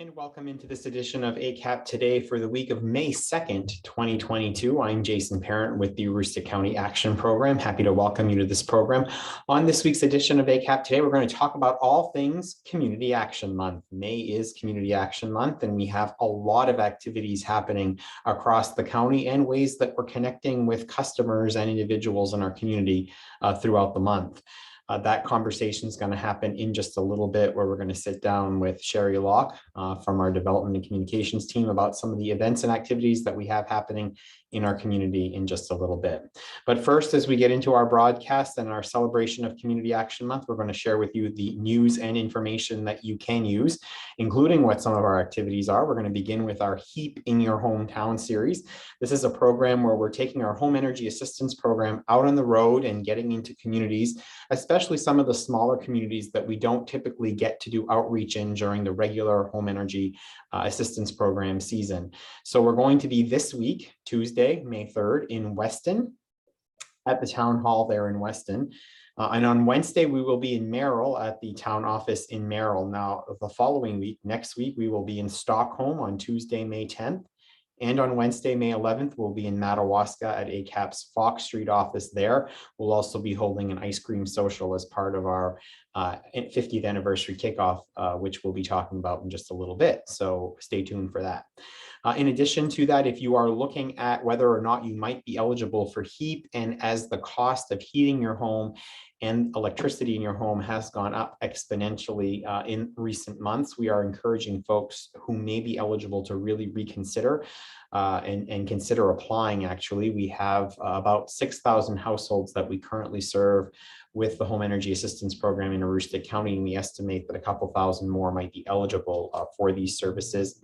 And welcome into this edition of ACAP Today for the week of May 2nd, 2022. I'm Jason Parent with the Aroostook County Action Program. Happy to welcome you to this program. On this week's edition of ACAP Today, we're going to talk about all things Community Action Month. May is Community Action Month, and we have a lot of activities happening across the county and ways that we're connecting with customers and individuals in our community throughout the month. That conversation is going to happen in just a little bit, where we're going to sit down with Sherry Locke from our development and communications team about some of the events and activities that we have happening in our community in just a little bit. But first, as we get into our broadcast and our celebration of Community Action Month, we're going to share with you the news and information that you can use, including what some of our activities are. We're going to begin with our HEAP in Your Hometown series. This is a program where we're taking our home energy assistance program out on the road and getting into communities, especially some of the smaller communities that we don't typically get to do outreach in during the regular home energy assistance program season. So we're going to be this week, Tuesday, May 3rd, in Weston at the town hall there in Weston. And on Wednesday, we will be in Merrill at the town office in Merrill. Now, the following week, next week, we will be in Stockholm on Tuesday, May 10th. And on Wednesday, May 11th, we'll be in Madawaska at ACAP's Fox Street office there. We'll also be holding an ice cream social as part of our 50th anniversary kickoff, which we'll be talking about in just a little bit. So stay tuned for that. In addition to that, if you are looking at whether or not you might be eligible for HEAP, and as the cost of heating your home and electricity in your home has gone up exponentially in recent months, we are encouraging folks who may be eligible to really reconsider and consider applying. Actually, we have about 6,000 households that we currently serve with the Home Energy Assistance Program in Aroostook County, and we estimate that a couple thousand more might be eligible for these services.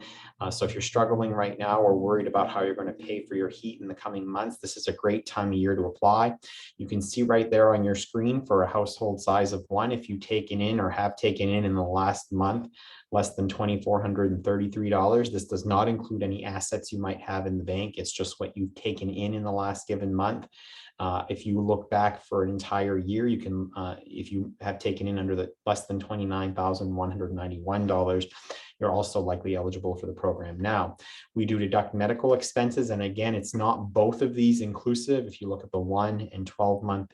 So if you're struggling right now or worried about how you're going to pay for your heat in the coming months, this is a great time of year to apply. You can see right there on your screen for a household size of one, if you've taken in or have taken in the last month less than $2,433. This does not include any assets you might have in the bank. It's just what you've taken in the last given month. If you look back for an entire year, you can, if you have taken in under the less than $29,191, you're also likely eligible for the program. Now, we do deduct medical expenses, and again, it's not both of these inclusive. If you look at the 1 and 12-month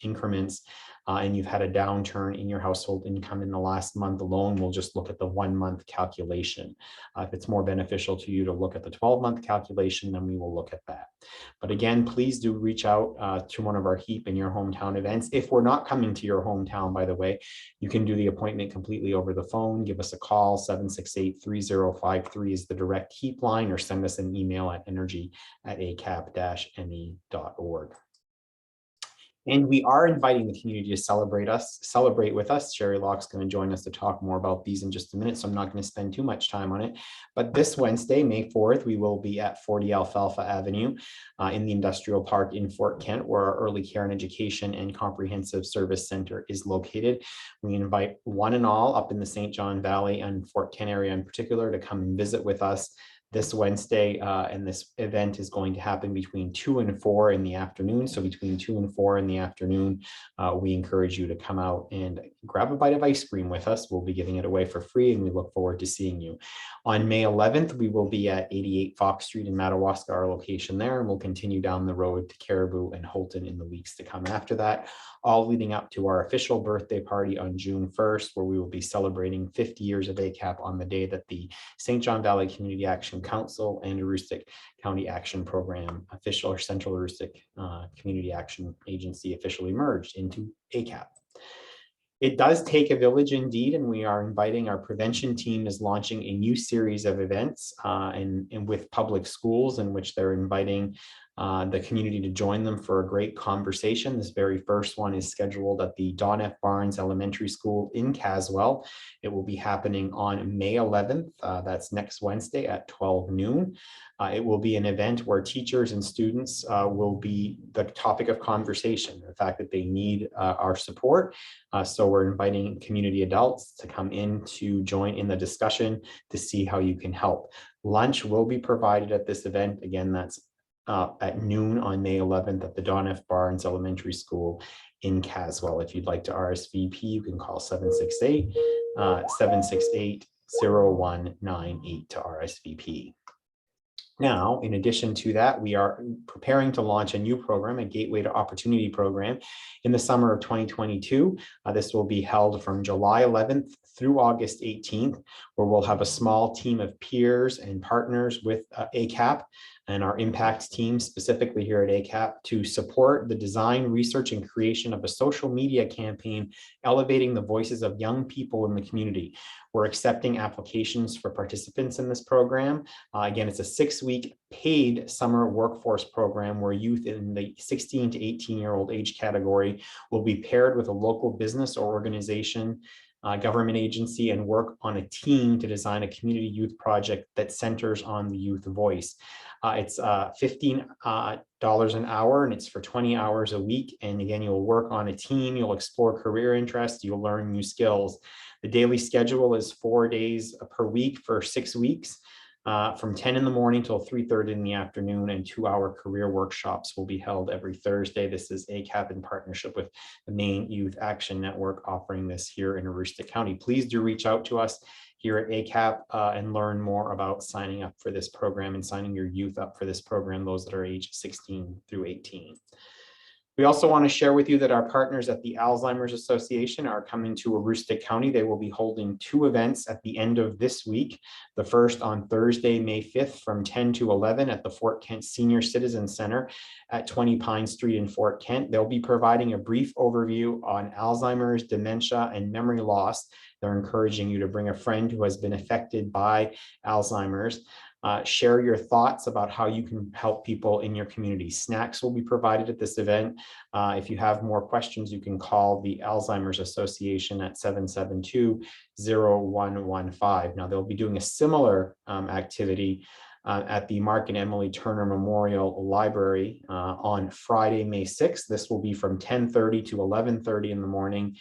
increments, and you've had a downturn in your household income in the last month alone, we'll just look at the 1-month calculation. If it's more beneficial to you to look at the 12-month calculation, then we will look at that. But again, please do reach out to one of our HEAP in Your Hometown events. If we're not coming to your hometown, by the way, you can do the appointment completely over the phone. Give us a call. 768-3053 is the direct HEAP line, or send us an email at energy@acap-me.org. And we are inviting the community to celebrate with us. Sherry Locke's going to join us to talk more about these in just a minute, so I'm not going to spend too much time on it. But this Wednesday, May 4th, we will be at 40 Alfalfa Avenue in the Industrial Park in Fort Kent, where our Early Care and Education and Comprehensive Service Center is located. We invite one and all up in the St. John Valley and Fort Kent area in particular to come and visit with us this Wednesday, and this event is going to happen between 2 and 4 in the afternoon. So between 2 and 4 in the afternoon, we encourage you to come out and grab a bite of ice cream with us. We'll be giving it away for free, and we look forward to seeing you. On May 11th, we will be at 88 Fox Street in Madawaska, our location there, and we'll continue down the road to Caribou and Holton in the weeks to come after that, all leading up to our official birthday party on June 1st, where we will be celebrating 50 years of ACAP on the day that the St. John Valley Community Action Council and Aroostook County Action Program official, or Central Aroostook Community Action Agency, officially merged into ACAP. It does take a village indeed, and we are inviting, our prevention team is launching a new series of events and with public schools, in which they're inviting the community to join them for a great conversation. This very first one is scheduled at the Don F. Barnes Elementary School in Caswell. It will be happening on May 11th. That's next Wednesday at 12 noon. It will be an event where teachers and students will be the topic of conversation, the fact that they need our support. So we're inviting community adults to come in to join in the discussion to see how you can help. Lunch will be provided at this event. Again, that's at noon on May 11th at the Don F. Barnes Elementary School in Caswell. If you'd like to RSVP, you can call 768 0198 to RSVP. Now, in addition to that, we are preparing to launch a new program, a Gateway to Opportunity program, in the summer of 2022. This will be held from July 11th through August 18th, where we'll have a small team of peers and partners with ACAP and our impact team specifically here at ACAP to support the design, research, and creation of a social media campaign elevating the voices of young people in the community. We're accepting applications for participants in this program. Again, it's a 6-week paid summer workforce program where youth in the 16 to 18-year-old age category will be paired with a local business or organization, government agency, and work on a team to design a community youth project that centers on the youth voice. It's $15 an hour, and it's for 20 hours a week. And again, you'll work on a team, you'll explore career interests, you'll learn new skills. The daily schedule is 4 days per week for 6 weeks, from 10 in the morning till 3:30 in the afternoon, and 2-hour career workshops will be held every Thursday. This is ACAP in partnership with the Maine Youth Action Network offering this here in Aroostook County. Please do reach out to us here at ACAP and learn more about signing up for this program and signing your youth up for this program, those that are age 16 through 18. We also want to share with you that our partners at the Alzheimer's Association are coming to Aroostook County. They will be holding 2 events at the end of this week. The first on Thursday, May 5th from 10 to 11 at the Fort Kent Senior Citizen Center at 20 Pine Street in Fort Kent. They'll be providing a brief overview on Alzheimer's, dementia, and memory loss. They're encouraging you to bring a friend who has been affected by Alzheimer's. Share your thoughts about how you can help people in your community. Snacks will be provided at this event. If you have more questions, you can call the Alzheimer's Association at 772-0115. Now, they'll be doing a similar activity at the Mark and Emily Turner Memorial Library on Friday, May 6th. This will be from 10:30 to 11:30 in the morning.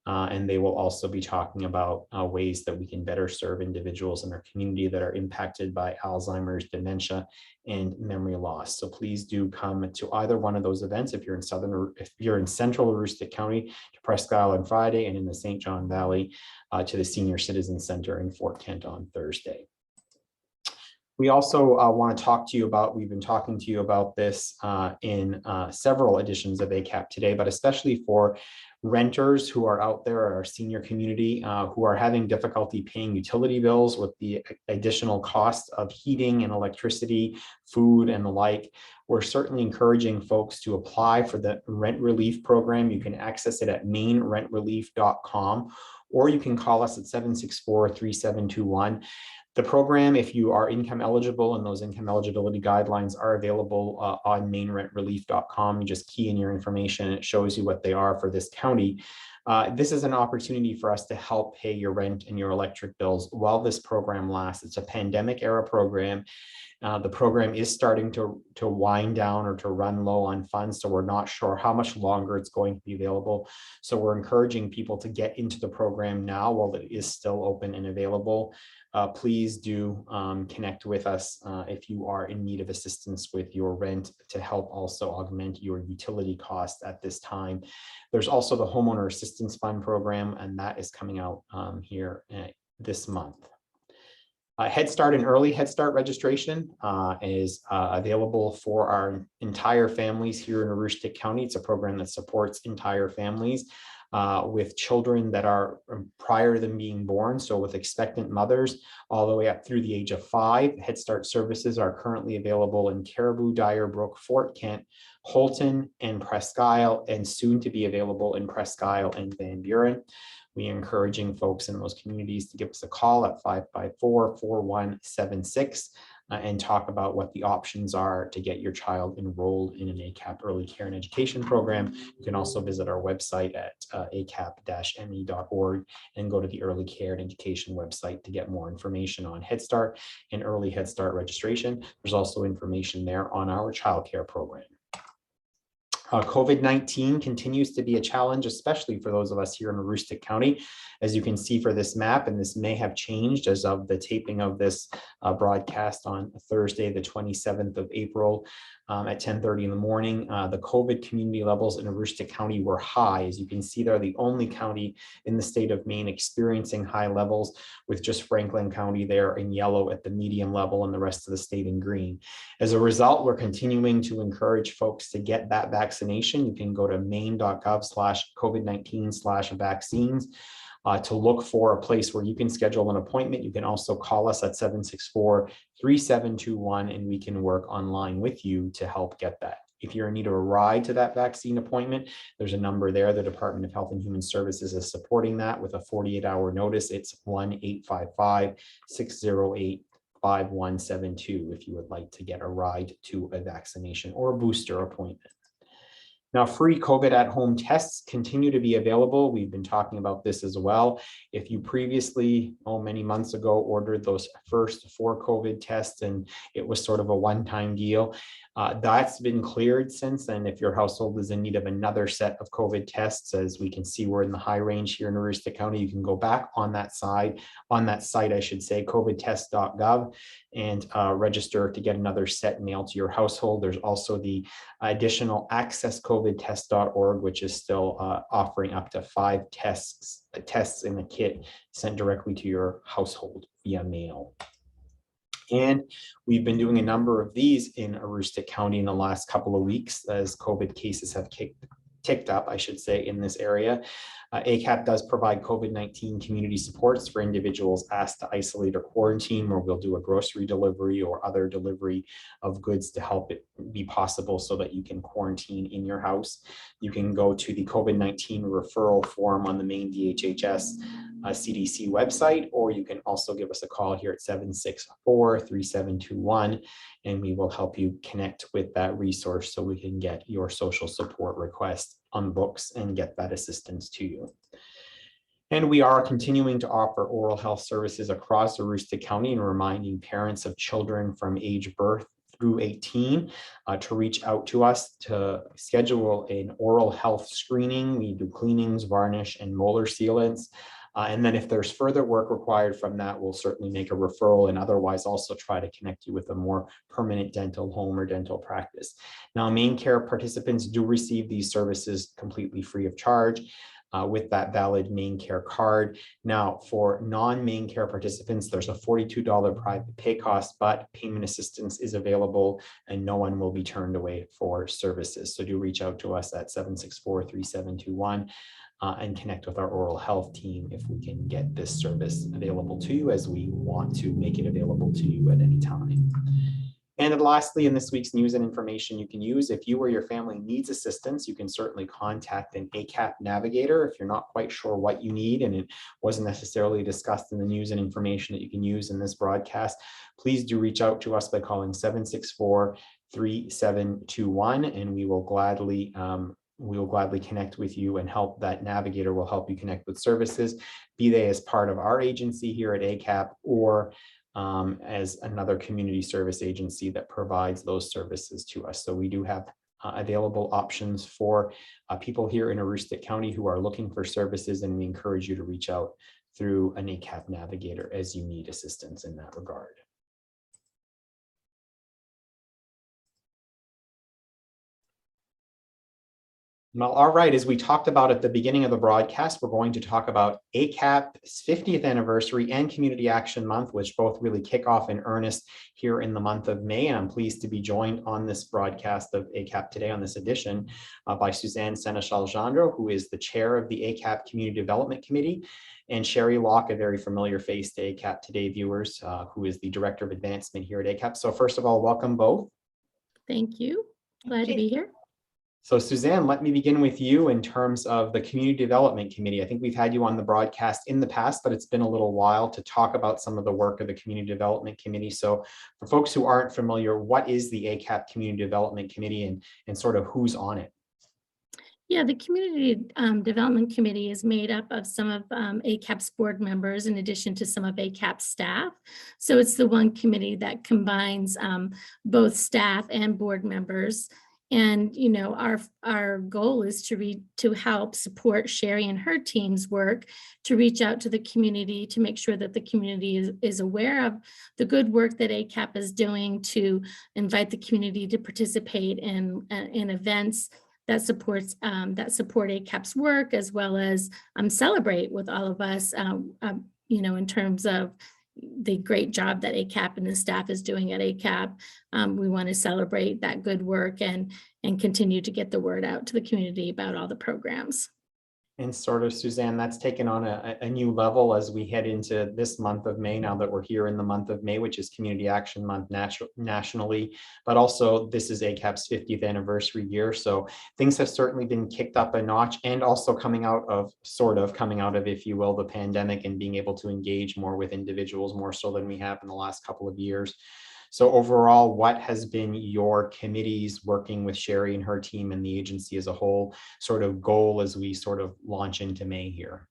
And they will also be talking about ways that we can better serve individuals in our community that are impacted by Alzheimer's, dementia, and memory loss. So please do come to either one of those events if you're in central Aroostook County to Presque Isle on Friday, and in the St. John Valley to the Senior Citizen Center in Fort Kent on Thursday. We also want to talk to you about, we've been talking to you about this in several editions of ACAP Today, but especially for renters who are out there, our senior community, who are having difficulty paying utility bills with the additional cost of heating and electricity, food, and the like. We're certainly encouraging folks to apply for the rent relief program. You can access it at mainrentrelief.com, or you can call us at 764-3721. The program, if you are income eligible, and those income eligibility guidelines are available on mainrentrelief.com. You just key in your information and it shows you what they are for this county. This is an opportunity for us to help pay your rent and your electric bills while this program lasts. It's a pandemic era program. The program is starting to wind down or to run low on funds, so we're not sure how much longer it's going to be available. So we're encouraging people to get into the program now while it is still open and available. Please do connect with us if you are in need of assistance with your rent to help also augment your utility costs at this time. There's also the Homeowner Assistance Fund program, and that is coming out here this month. Head Start and Early Head Start registration is available for our entire families here in Aroostook County. It's a program that supports entire families with children that are prior to them being born, so with expectant mothers all the way up through the age of 5. Head Start services are currently available in Caribou, Dyer Brook, Fort Kent, Holton, and Presque Isle, and soon to be available in Presque Isle and Van Buren. We are encouraging folks in those communities to give us a call at 554-4176 and talk about what the options are to get your child enrolled in an ACAP early care and education program. You can also visit our website at acap-me.org and go to the early care and education website to get more information on Head Start and early Head Start registration. There's also information there on our child care program. COVID-19 continues to be a challenge, especially for those of us here in Aroostook County. As you can see for this map, and this may have changed as of the taping of this broadcast on Thursday, the 27th of April, at 10:30 in the morning. The COVID community levels in Aroostook County were high. As you can see, they're the only county in the state of Maine experiencing high levels, with just Franklin County there in yellow at the medium level and the rest of the state in green. As a result, we're continuing to encourage folks to get that vaccination. You can go to maine.gov/COVID-19/vaccines. To look for a place where you can schedule an appointment. You can also call us at 764-3721 and we can work online with you to help get that. If you're in need of a ride to that vaccine appointment, there's a number there. The Department of Health and Human Services is supporting that with a 48-hour notice. It's 1-855-608-5172 if you would like to get a ride to a vaccination or a booster appointment. Now, free COVID at-home tests continue to be available. We've been talking about this as well. If you previously, many months ago, ordered those first 4 COVID tests and it was sort of a one-time deal, that's been cleared since then. If your household is in need of another set of COVID tests, as we can see, we're in the high range here in Aroostook County, you can go back on that site, I should say, covidtest.gov, and register to get another set mailed to your household. There's also the additional accesscovidtest.org, which is still offering up to 5 tests in the kit sent directly to your household via mail. And we've been doing a number of these in Aroostook County in the last couple of weeks as COVID cases have ticked up, I should say, in this area. ACAP does provide COVID-19 community supports for individuals asked to isolate or quarantine, where we'll do a grocery delivery or other delivery of goods to help it be possible so that you can quarantine in your house. You can go to the COVID-19 referral form on the Maine DHHS CDC website, or you can also give us a call here at 764-3721, and we will help you connect with that resource so we can get your social support request on books and get that assistance to you. And we are continuing to offer oral health services across Aroostook County and reminding parents of children from age birth through 18 to reach out to us to schedule an oral health screening. We do cleanings, varnish, and molar sealants. And then if there's further work required from that, we'll certainly make a referral and otherwise also try to connect you with a more permanent dental home or dental practice. Now, Maine Care participants do receive these services completely free of charge with that valid Maine Care card. Now, for non-Maine Care participants, there's a $42 private pay cost, but payment assistance is available and no one will be turned away for services. So do reach out to us at 764-3721. And connect with our oral health team if we can get this service available to you, as we want to make it available to you at any time. And lastly, in this week's news and information you can use, if you or your family needs assistance, you can certainly contact an ACAP navigator if you're not quite sure what you need and it wasn't necessarily discussed in the news and information that you can use in this broadcast. Please do reach out to us by calling 764-3721, and we will gladly connect with you and help. That navigator will help you connect with services, be they as part of our agency here at ACAP or as another community service agency that provides those services to us. So we do have available options for people here in Aroostook County who are looking for services, and we encourage you to reach out through an ACAP navigator as you need assistance in that regard. Well, all right, as we talked about at the beginning of the broadcast, we're going to talk about ACAP's 50th anniversary and Community Action Month, which both really kick off in earnest here in the month of May. And I'm pleased to be joined on this broadcast of ACAP Today, on this edition, by Suzanne Senechal-Jandreau, who is the chair of the ACAP Community Development Committee, and Sherry Locke, a very familiar face to ACAP Today viewers, who is the Director of Advancement here at ACAP. So first of all, welcome both. Thank you. Glad to be here. So Suzanne, let me begin with you in terms of the Community Development Committee. I think we've had you on the broadcast in the past, but it's been a little while to talk about some of the work of the Community Development Committee. So for folks who aren't familiar, what is the ACAP Community Development Committee and sort of who's on it? Yeah, the Community Development Committee is made up of some of ACAP's board members in addition to some of ACAP's staff. So it's the one committee that combines both staff and board members. And, you know, our goal is to help support Sherry and her team's work to reach out to the community, to make sure that the community is aware of the good work that ACAP is doing, to invite the community to participate in events that support ACAP's work, as well as celebrate with all of us, you know, in terms of the great job that ACAP and the staff is doing at ACAP. We want to celebrate that good work and continue to get the word out to the community about all the programs. And sort of, Suzanne, that's taken on a new level as we head into this month of May, now that we're here in the month of May, which is Community Action Month nationally, but also this is ACAP's 50th anniversary year. So things have certainly been kicked up a notch, and also coming out of, if you will, the pandemic, and being able to engage more with individuals more so than we have in the last couple of years. So overall, what has been your committee's, working with Sherry and her team and the agency as a whole, sort of goal as we sort of launch into May here?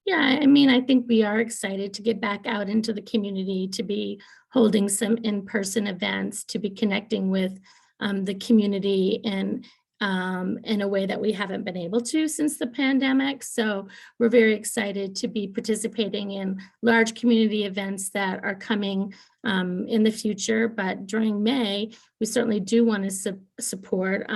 Yeah, I mean, I think we are excited to get back out into the community, to be holding some in-person events, to be connecting with the community in a way that we haven't been able to since the pandemic. So we're very excited to be participating in large community events that are coming in the future. But during May, we certainly do want to support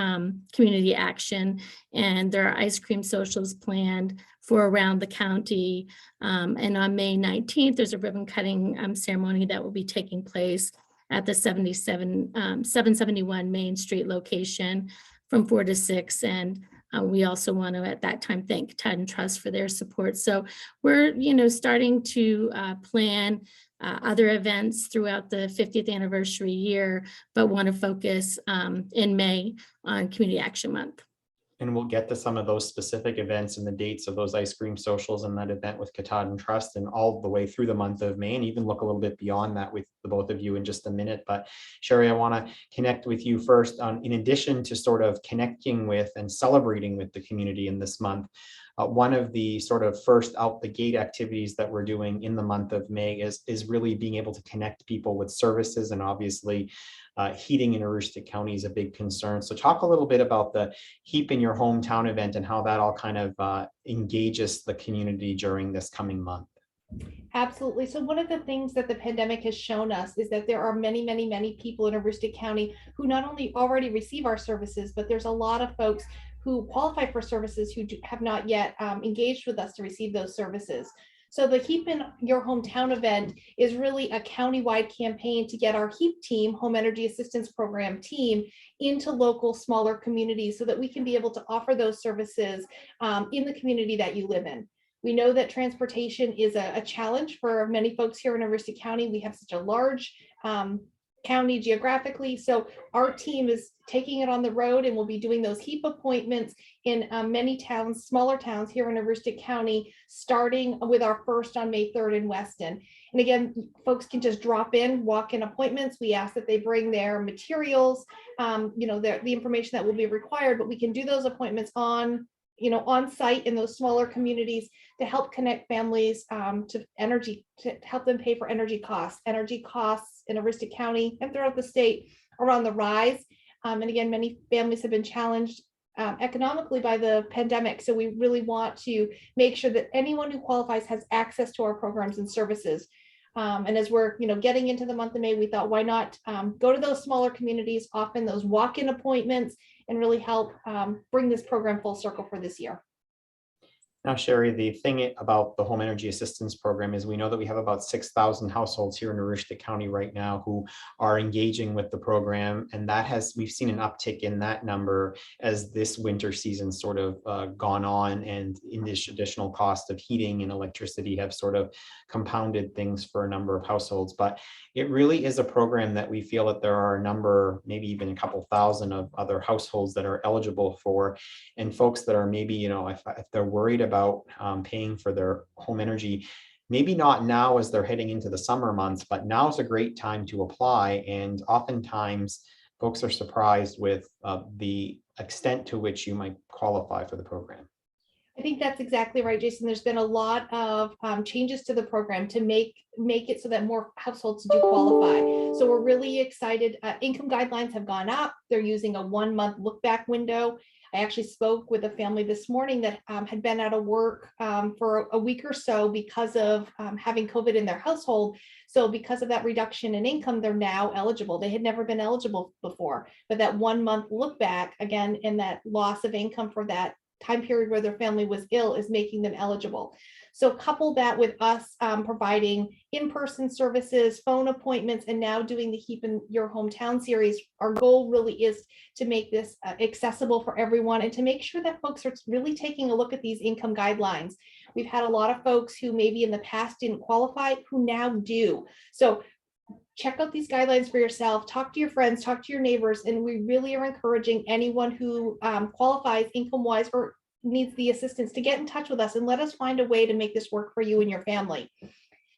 community action. And there are ice cream socials planned for around the county. And on May 19th, there's a ribbon cutting ceremony that will be taking place at the 771 Main Street location from 4 to 6. And we also want to at that time thank Ted and Trust for their support. So we're, you know, starting to plan other events throughout the 50th anniversary year, but want to focus in May on Community Action Month. And we'll get to some of those specific events and the dates of those ice cream socials and that event with Katad and Trust, and all the way through the month of May, and even look a little bit beyond that with the both of you in just a minute. But Sherry, I want to connect with you first on, in addition to sort of connecting with and celebrating with the community in this month. One of the sort of first out the gate activities that we're doing in the month of May is really being able to connect people with services, and obviously heating in Aroostook County is a big concern. So talk a little bit about the Heap in Your Hometown event and how that all kind of engages the community during this coming month. Absolutely. So one of the things that the pandemic has shown us is that there are many, many, many people in Aroostook County who not only already receive our services, but there's a lot of folks who qualify for services who have not yet engaged with us to receive those services. So the Heap in Your Hometown event is really a countywide campaign to get our HEAP team, Home Energy Assistance Program team, into local smaller communities so that we can be able to offer those services in the community that you live in. We know that transportation is a challenge for many folks here in Aroostook County. We have such a large county geographically. So our team is taking it on the road, and we'll be doing those HEAP appointments in many towns, smaller towns here in Aroostook County, starting with our first on May 3rd in Weston. And again, folks can just drop in, walk-in appointments. We ask that they bring their materials, you know, the information that will be required, but we can do those appointments on site in those smaller communities to help connect families to energy, to help them pay for energy costs. Energy costs in Aroostook County and throughout the state are on the rise. And again, many families have been challenged economically by the pandemic. So we really want to make sure that anyone who qualifies has access to our programs and services. And as we're getting into the month of May, we thought, why not go to those smaller communities, often those walk-in appointments, and really help bring this program full circle for this year. Now, Sherry, the thing about the Home Energy Assistance Program is we know that we have about 6,000 households here in Aroostook County right now who are engaging with the program, and we've seen an uptick in that number as this winter season sort of gone on, and in this additional cost of heating and electricity have sort of compounded things for a number of households. But it really is a program that we feel that there are a number, maybe even a couple thousand of other households that are eligible for, and folks that are maybe, if they're worried about paying for their home energy, maybe not now as they're heading into the summer months, but now is a great time to apply. And oftentimes folks are surprised with the extent to which you might qualify for the program. I think that's exactly right, Jason. There's been a lot of changes to the program to make it so that more households do qualify. So we're really excited. Income guidelines have gone up. They're using a 1-month look back window. I actually spoke with a family this morning that had been out of work for a week or so because of having COVID in their household. So because of that reduction in income, they're now eligible. They had never been eligible before, but that 1-month look back again, and that loss of income for that time period where their family was ill is making them eligible. So couple that with us providing in-person services, phone appointments, and now doing the Keep in Your Hometown series. Our goal really is to make this accessible for everyone and to make sure that folks are really taking a look at these income guidelines. We've had a lot of folks who maybe in the past didn't qualify who now do. So check out these guidelines for yourself, talk to your friends, talk to your neighbors, and we really are encouraging anyone who qualifies income-wise or needs the assistance to get in touch with us and let us find a way to make this work for you and your family.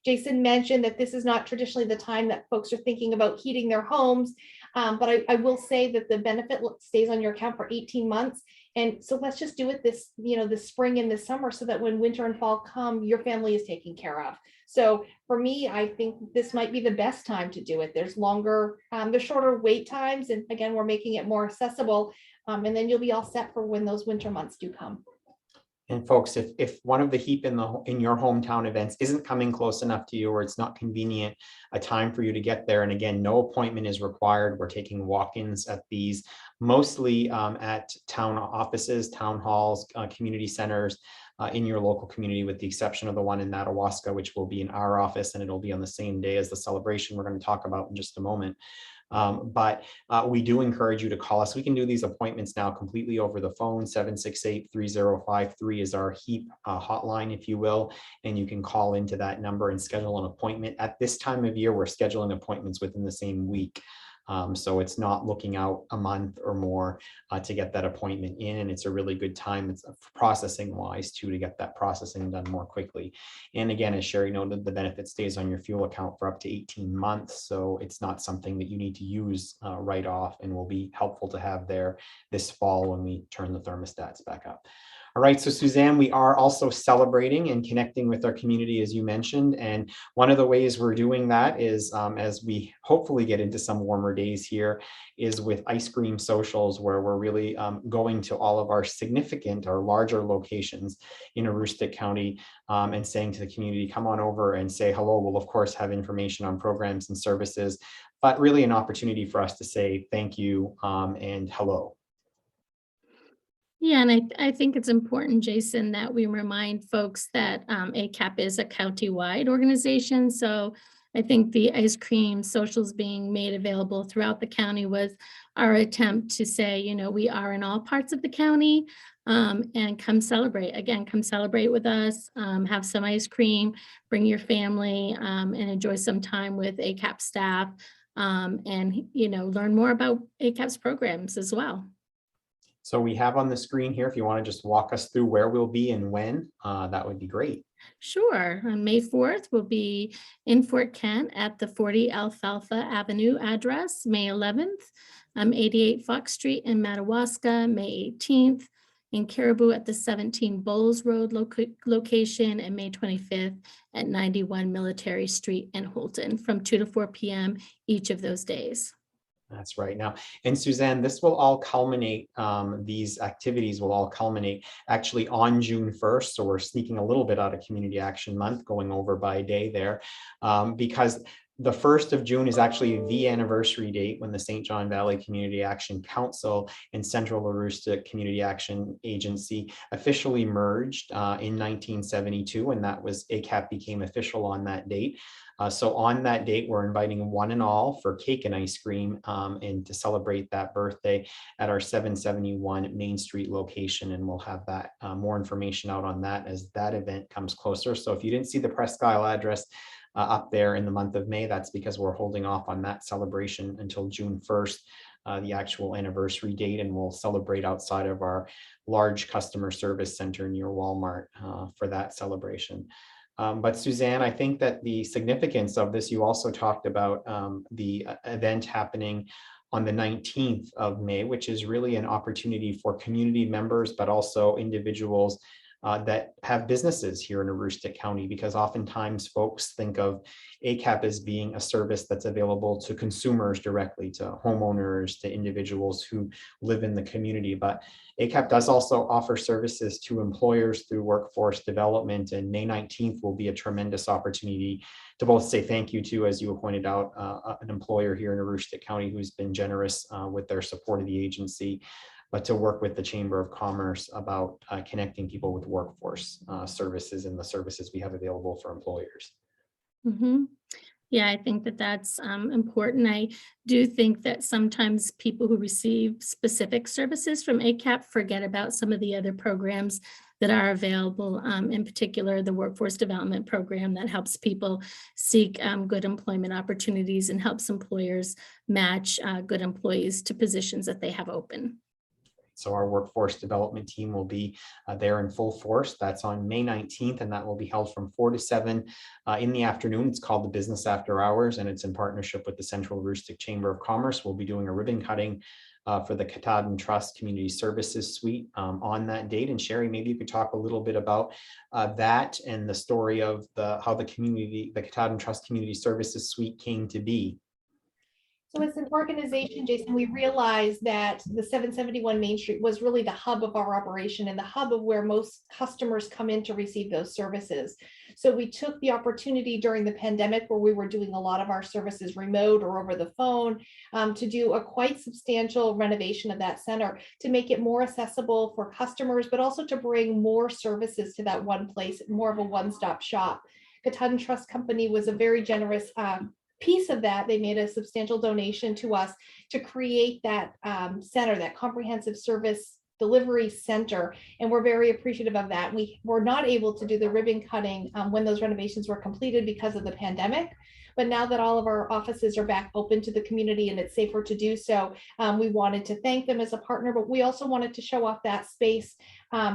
Jason mentioned that this is not traditionally the time that folks are thinking about heating their homes, but I will say that the benefit stays on your account for 18 months. And so let's just do it this spring and this summer so that when winter and fall come, your family is taken care of. So for me, I think this might be the best time to do it. There's shorter wait times. And again, we're making it more accessible. And then you'll be all set for when those winter months do come. And folks, if one of the HEAP in your hometown events isn't coming close enough to you, or it's not convenient a time for you to get there, and again, no appointment is required. We're taking walk-ins at these, mostly at town offices, town halls, community centers in your local community, with the exception of the one in Madawaska, which will be in our office, and it'll be on the same day as the celebration we're going to talk about in just a moment. But we do encourage you to call us. We can do these appointments now completely over the phone. 768-3053 is our HEAP hotline, if you will, and you can call into that number and schedule an appointment. At this time of year, we're scheduling appointments within the same week. So it's not looking out a month or more to get that appointment in, and it's a really good time. It's processing wise too, to get that processing done more quickly. And again, as Sherry noted, the benefit stays on your fuel account for up to 18 months. So it's not something that you need to use right off, and will be helpful to have there this fall when we turn the thermostats back up. All right, so Suzanne, we are also celebrating and connecting with our community, as you mentioned. And one of the ways we're doing that is, as we hopefully get into some warmer days here, is with ice cream socials, where we're really going to all of our significant or larger locations in Aroostook County and saying to the community, come on over and say hello. We'll, of course, have information on programs and services, but really an opportunity for us to say thank you and hello. Yeah, and I think it's important, Jason, that we remind folks that ACAP is a county-wide organization. So I think the ice cream socials being made available throughout the county was our attempt to say, we are in all parts of the county, and come celebrate. Again, come celebrate with us, have some ice cream, bring your family, and enjoy some time with ACAP staff, and learn more about ACAP's programs as well. So we have on the screen here, if you want to just walk us through where we'll be and when, that would be great. Sure. On May 4th, we'll be in Fort Kent at the 40 Alfalfa Avenue address. May 11th, 88 Fox Street in Madawaska. May 18th, in Caribou at the 17 Bowles Road location, and May 25th at 91 Military Street in Holton, from 2 to 4 p.m. each of those days. That's right. Now, and Suzanne, this will all culminate, these activities will all culminate actually on June 1st. So we're sneaking a little bit out of Community Action Month, going over by a day there, because the 1st of June is actually the anniversary date when the St. John Valley Community Action Council and Central Aroostook Community Action Agency officially merged in 1972, and that was ACAP became official on that date. So on that date, we're inviting one and all for cake and ice cream and to celebrate that birthday at our 771 Main Street location. And we'll have that more information out on that as that event comes closer. So if you didn't see the Presque Isle address up there in the month of May, that's because we're holding off on that celebration until June 1st, the actual anniversary date, and we'll celebrate outside of our large customer service center near Walmart for that celebration. But Suzanne, I think that the significance of this, you also talked about the event happening on the 19th of May, which is really an opportunity for community members, but also individuals that have businesses here in Aroostook County, because oftentimes folks think of ACAP as being a service that's available to consumers directly, to homeowners, to individuals who live in the community. But ACAP does also offer services to employers through workforce development, and May 19th will be a tremendous opportunity to both say thank you to, as you pointed out, an employer here in Aroostook County who's been generous with their support of the agency, but to work with the Chamber of Commerce about connecting people with workforce services and the services we have available for employers. Mhm. Yeah, I think that that's important. I do think that sometimes people who receive specific services from ACAP forget about some of the other programs that are available, in particular, the Workforce Development Program that helps people seek good employment opportunities and helps employers match good employees to positions that they have open. So our workforce development team will be there in full force. That's on May 19th, and that will be held from 4 to 7 in the afternoon. It's called the Business After Hours, and it's in partnership with the Central Aroostook Chamber of Commerce. We'll be doing a ribbon cutting for the Katahdin Trust Community Services Suite on that date. And Sherry, maybe you could talk a little bit about that and the story of how the Katahdin Trust Community Services Suite came to be. So as an organization, Jason, we realized that the 771 Main Street was really the hub of our operation and the hub of where most customers come in to receive those services. So we took the opportunity during the pandemic, where we were doing a lot of our services remote or over the phone, to do a quite substantial renovation of that center to make it more accessible for customers, but also to bring more services to that one place, more of a one-stop shop. Katahdin Trust Company was a very generous piece of that. They made a substantial donation to us to create that center, that comprehensive service delivery center, and we're very appreciative of that. We were not able to do the ribbon cutting when those renovations were completed because of the pandemic, but now that all of our offices are back open to the community and it's safer to do so, we wanted to thank them as a partner, but we also wanted to show off that space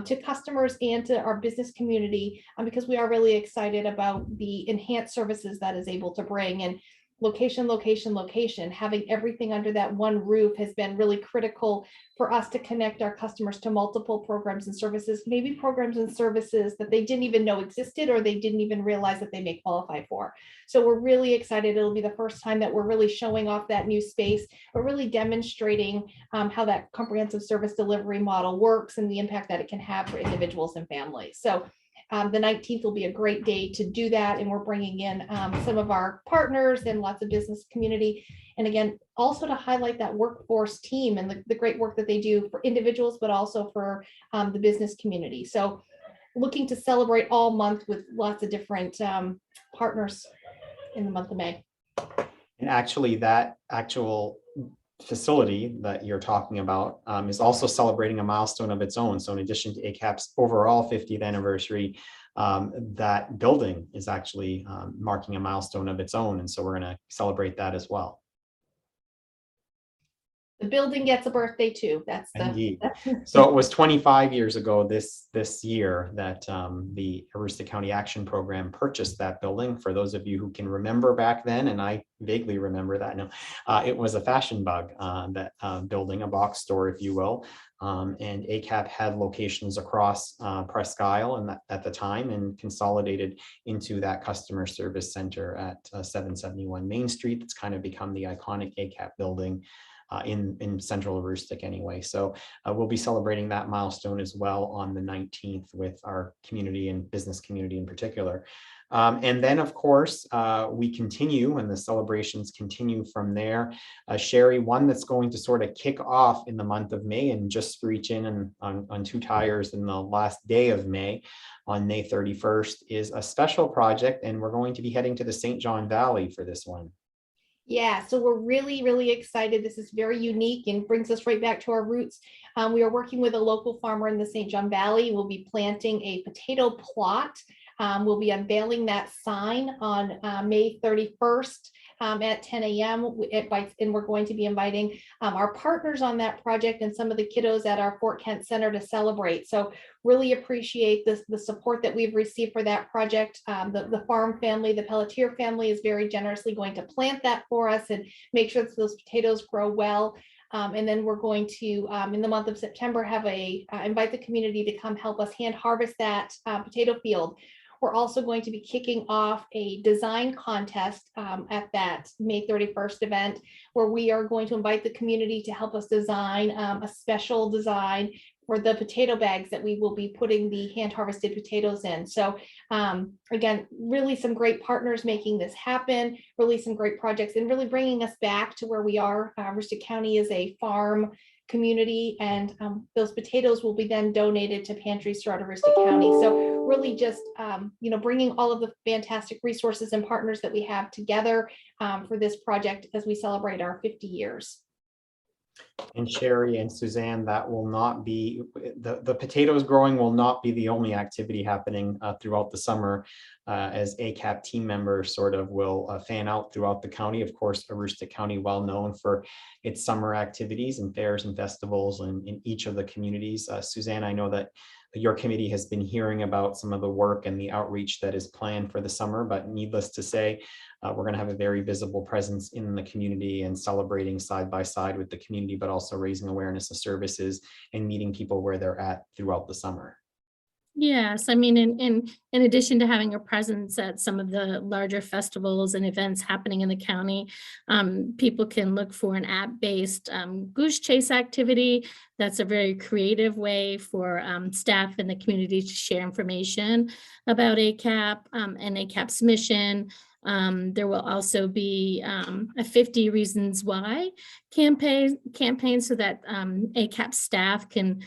to customers and to our business community, because we are really excited about the enhanced services that is able to bring. And location, having everything under that one roof has been really critical for us to connect our customers to multiple programs and services, maybe programs and services that they didn't even know existed or they didn't even realize that they may qualify for. So we're really excited. It'll be the first time that we're really showing off that new space, but really demonstrating how that comprehensive service delivery model works and the impact that it can have for individuals and families. So the 19th will be a great day to do that. And we're bringing in some of our partners and lots of business community. And again, also to highlight that workforce team and the great work that they do for individuals, but also for the business community. So looking to celebrate all month with lots of different partners in the month of May. And actually, that actual facility that you're talking about is also celebrating a milestone of its own. So in addition to ACAP's overall 50th anniversary, that building is actually marking a milestone of its own. And so we're going to celebrate that as well. The building gets a birthday too. That's Indeed. So it was 25 years ago this year that the Aroostook County Action Program purchased that building. For those of you who can remember back then, and I vaguely remember that now, it was a fashion bug, that building, a box store, if you will. And ACAP had locations across Presque Isle and at the time, and consolidated into that customer service center at 771 Main Street. It's kind of become the iconic ACAP building in Central Aroostook anyway. So we'll be celebrating that milestone as well on the 19th with our community and business community in particular. And then, of course, we continue and the celebrations continue from there. Sherry, one that's going to sort of kick off in the month of May and just reach in and on two tires in the last day of May, on May 31st, is a special project, and we're going to be heading to the St. John Valley for this one. Yeah, so we're really, really excited. This is very unique and brings us right back to our roots. We are working with a local farmer in the St. John Valley. We'll be planting a potato plot. We'll be unveiling that sign on May 31st at 10 a.m. And we're going to be inviting our partners on that project and some of the kiddos at our Fort Kent Center to celebrate. So really appreciate the support that we've received for that project. The farm family, the Pelletier family, is very generously going to plant that for us and make sure that those potatoes grow well. And then we're going to, in the month of September, have invite the community to come help us hand harvest that potato field. We're also going to be kicking off a design contest at that May 31st event, where we are going to invite the community to help us design a special design for the potato bags that we will be putting the hand harvested potatoes in. So again, really some great partners making this happen, really some great projects, and really bringing us back to where we are. Aroostook County is a farm community, and those potatoes will be then donated to pantries throughout Aroostook County. So really just bringing all of the fantastic resources and partners that we have together for this project as we celebrate our 50 years. And Sherry and Suzanne, that will not be, the potatoes growing will not be the only activity happening throughout the summer, as ACAP team members sort of will fan out throughout the county. Of course, Aroostook County, well known for its summer activities and fairs and festivals in each of the communities. Suzanne, I know that your committee has been hearing about some of the work and the outreach that is planned for the summer, but needless to say, we're going to have a very visible presence in the community and celebrating side by side with the community, but also raising awareness of services and meeting people where they're at throughout the summer. Yes, I mean, in addition to having a presence at some of the larger festivals and events happening in the county, people can look for an app-based goose chase activity. That's a very creative way for staff in the community to share information about ACAP and ACAP's mission. There will also be a 50 Reasons Why campaign so that ACAP staff can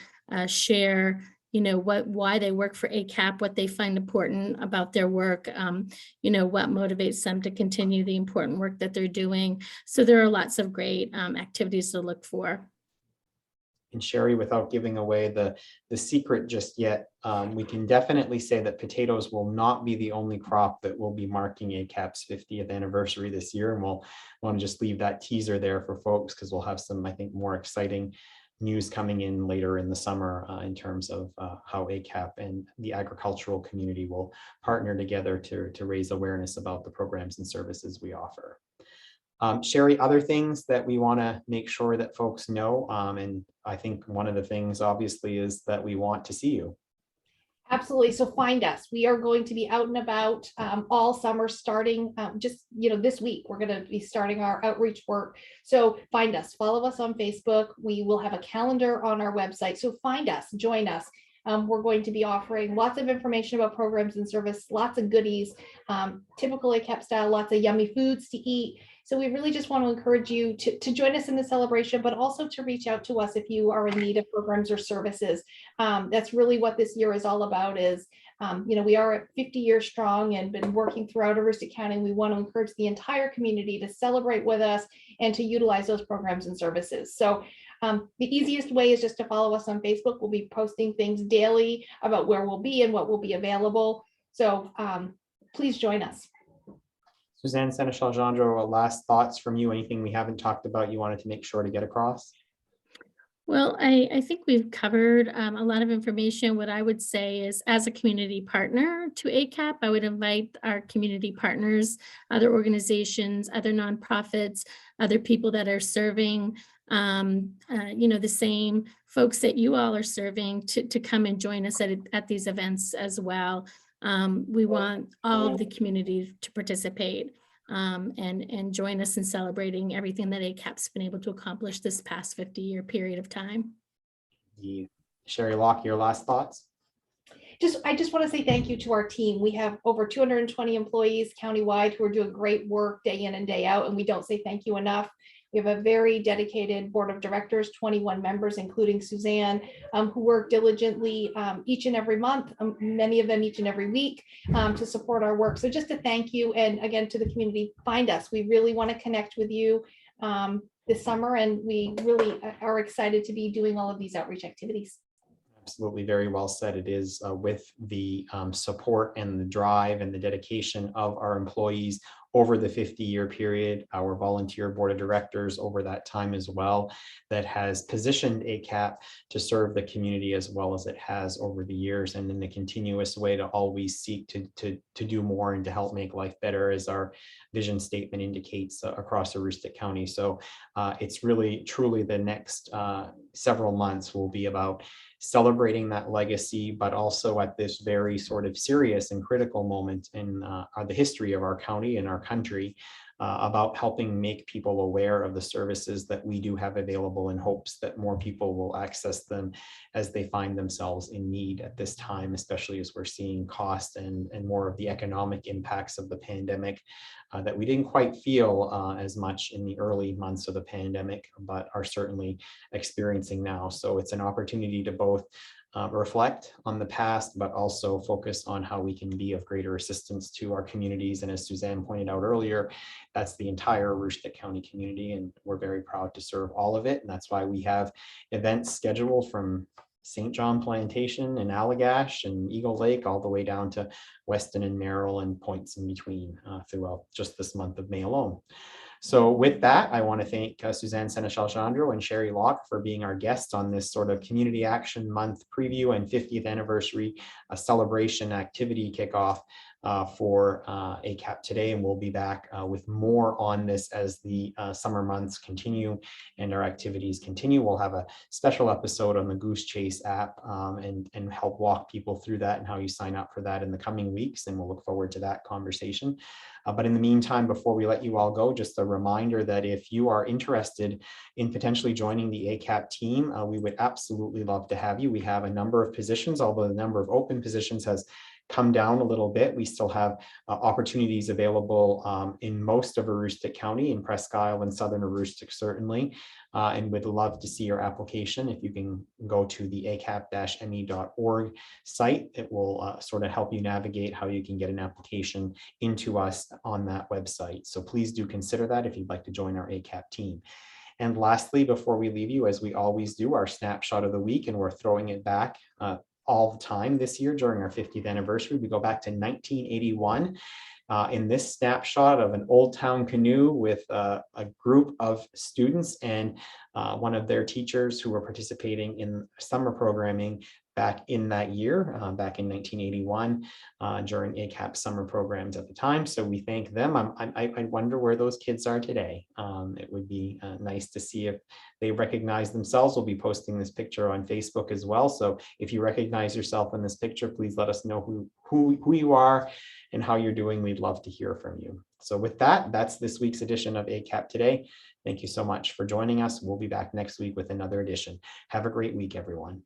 share why they work for ACAP, what they find important about their work, what motivates them to continue the important work that they're doing. So there are lots of great activities to look for. And Sherry, without giving away the secret just yet, we can definitely say that potatoes will not be the only crop that will be marking ACAP's 50th anniversary this year. And we'll want to just leave that teaser there for folks, because we'll have some, I think, more exciting news coming in later in the summer in terms of how ACAP and the agricultural community will partner together to raise awareness about the programs and services we offer. Sherry, other things that we want to make sure that folks know, and I think one of the things obviously is that we want to see you. Absolutely. So find us. We are going to be out and about all summer, starting this week. We're going to be starting our outreach work. So find us, follow us on Facebook. We will have a calendar on our website. So find us, join us. We're going to be offering lots of information about programs and service, lots of goodies, typical ACAP style, lots of yummy foods to eat. So we really just want to encourage you to join us in the celebration, but also to reach out to us if you are in need of programs or services. That's really what this year is all about is, we are at 50 years strong and been working throughout Aroostook County. We want to encourage the entire community to celebrate with us and to utilize those programs and services. So the easiest way is just to follow us on Facebook. We'll be posting things daily about where we'll be and what will be available. So please join us. Suzanne, Senechal-Jandreau, last thoughts from you? Anything we haven't talked about you wanted to make sure to get across? Well, I think we've covered a lot of information. What I would say is, as a community partner to ACAP, I would invite our community partners, other organizations, other nonprofits, other people that are serving, the same folks that you all are serving to come and join us at these events as well. We want all of the community to participate and join us in celebrating everything that ACAP's been able to accomplish this past 50-year period of time. Sherry Locke, your last thoughts? I just want to say thank you to our team. We have over 220 employees countywide who are doing great work day in and day out, and we don't say thank you enough. We have a very dedicated board of directors, 21 members, including Suzanne, who work diligently each and every month, many of them each and every week, to support our work. So just to thank you, and again, to the community, find us. We really want to connect with you this summer, and we really are excited to be doing all of these outreach activities. Absolutely, very well said. It is with the support and the drive and the dedication of our employees over the 50-year period, our volunteer board of directors over that time as well, that has positioned ACAP to serve the community as well as it has over the years, and in a continuous way to always seek to do more and to help make life better, as our vision statement indicates across Aroostook County. So it's really truly the next several months will be about celebrating that legacy, but also at this very sort of serious and critical moment in the history of our county and our country, about helping make people aware of the services that we do have available, in hopes that more people will access them as they find themselves in need at this time, especially as we're seeing cost and more of the economic impacts of the pandemic that we didn't quite feel as much in the early months of the pandemic, but are certainly experiencing now. So it's an opportunity to both reflect on the past, but also focus on how we can be of greater assistance to our communities. And as Suzanne pointed out earlier, that's the entire Aroostook County community, and we're very proud to serve all of it. And that's why we have events scheduled from St. John Plantation and Allagash and Eagle Lake all the way down to Weston and Merrill and points in between throughout just this month of May alone. So with that, I want to thank Suzanne Senechal-Jandreau and Sherry Locke for being our guests on this sort of Community Action Month preview and 50th anniversary celebration activity kickoff for ACAP Today. And we'll be back with more on this as the summer months continue and our activities continue. We'll have a special episode on the Goose Chase app and help walk people through that and how you sign up for that in the coming weeks. And we'll look forward to that conversation. But in the meantime, before we let you all go, just a reminder that if you are interested in potentially joining the ACAP team, we would absolutely love to have you. We have a number of positions, although the number of open positions has come down a little bit. We still have opportunities available in most of Aroostook County, in Presque Isle and Southern Aroostook certainly, and would love to see your application. If you can go to the acap-me.org site, it will sort of help you navigate how you can get an application into us on that website. So please do consider that if you'd like to join our ACAP team. And lastly, before we leave you, as we always do, our snapshot of the week, and we're throwing it back all the time this year during our 50th anniversary. We go back to 1981 in this snapshot of an Old Town canoe with a group of students and one of their teachers who were participating in summer programming back in that year, back in 1981, during ACAP summer programs at the time. So we thank them. I wonder where those kids are today. It would be nice to see if they recognize themselves. We'll be posting this picture on Facebook as well. So if you recognize yourself in this picture, please let us know who you are and how you're doing. We'd love to hear from you. So with that, that's this week's edition of ACAP Today. Thank you so much for joining us. We'll be back next week with another edition. Have a great week, everyone.